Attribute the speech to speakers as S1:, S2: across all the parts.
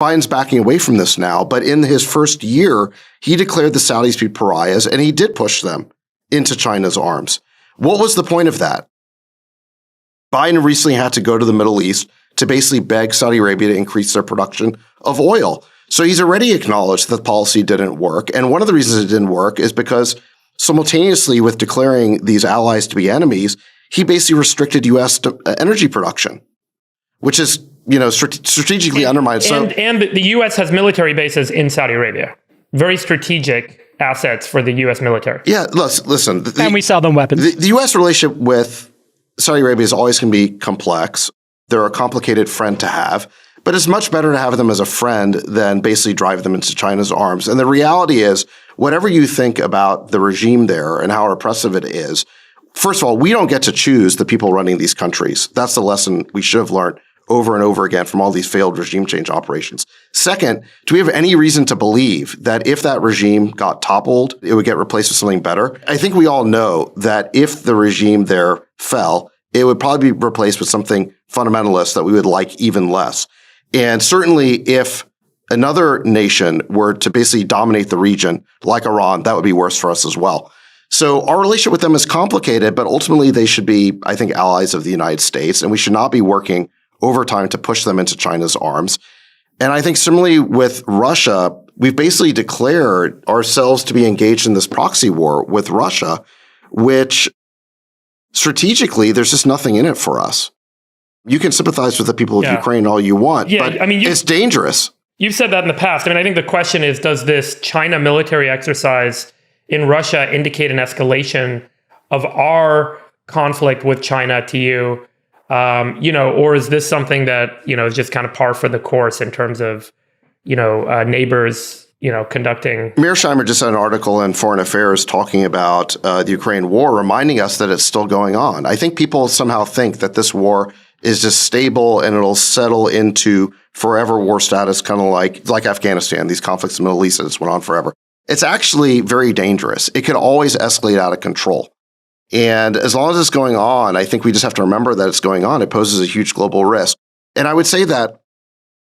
S1: Biden's backing away from this now, but in his first year, he declared the Saudis to be pariahs, and he did push them into China's arms. What was the point of that? Biden recently had to go to the Middle East to basically beg Saudi Arabia to increase their production of oil. So he's already acknowledged that the policy didn't work. And one of the reasons it didn't work is because simultaneously with declaring these allies to be enemies, he basically restricted U.S. energy production, which is, strategically undermined.
S2: And the U.S. has military bases in Saudi Arabia. Very strategic assets for the U.S. military.
S1: Yeah, listen.
S3: And we sell them weapons.
S1: The U.S. relationship with Saudi Arabia is always going to be complex. They're a complicated friend to have, but it's much better to have them as a friend than basically drive them into China's arms. And the reality is, whatever you think about the regime there and how oppressive it is, first of all, we don't get to choose the people running these countries. That's the lesson we should have learned over and over again from all these failed regime change operations. Second, do we have any reason to believe that if that regime got toppled, it would get replaced with something better? I think we all know that if the regime there fell, it would probably be replaced with something fundamentalist that we would like even less. And certainly if another nation were to basically dominate the region, like Iran, that would be worse for us as well. So our relationship with them is complicated, but ultimately they should be, I think, allies of the United States, and we should not be working overtime to push them into China's arms. And I think similarly with Russia, we've basically declared ourselves to be engaged in this proxy war with Russia, which strategically, there's just nothing in it for us. You can sympathize with the people of Ukraine all you want, but it's dangerous.
S2: You've said that in the past. I think the question is, does this China military exercise in Russia indicate an escalation of our conflict with China to you? Or is this something that, is just kind of par for the course in terms of, neighbors, conducting.
S1: Mearsheimer just had an article in Foreign Affairs talking about the Ukraine war, reminding us that it's still going on. I think people somehow think that this war is just stable and it'll settle into forever war status, kind of like Afghanistan, these conflicts in the Middle East that just went on forever. It's actually very dangerous. It could always escalate out of control. And as long as it's going on, I think we just have to remember that it's going on. It poses a huge global risk. And I would say that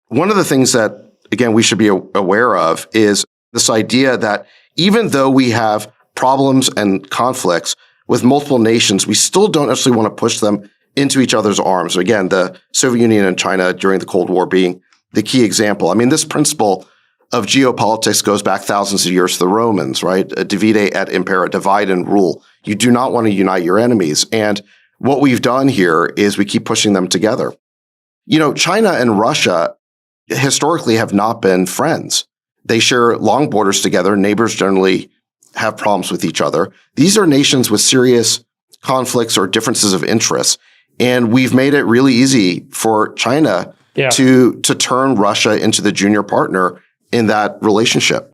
S1: one of the things that, again, we should be aware of is this idea that even though we have problems and conflicts with multiple nations, we still don't necessarily want to push them into each other's arms. Again, the Soviet Union and China during the Cold War being the key example. This principle of geopolitics goes back thousands of years to the Romans, right? Divide et impera, divide and rule. You do not want to unite your enemies. And what we've done here is we keep pushing them together. China and Russia historically have not been friends. They share long borders together. Neighbors generally have problems with each other. These are nations with serious conflicts or differences of interest. And we've made it really easy for China to turn Russia into the junior partner in that relationship.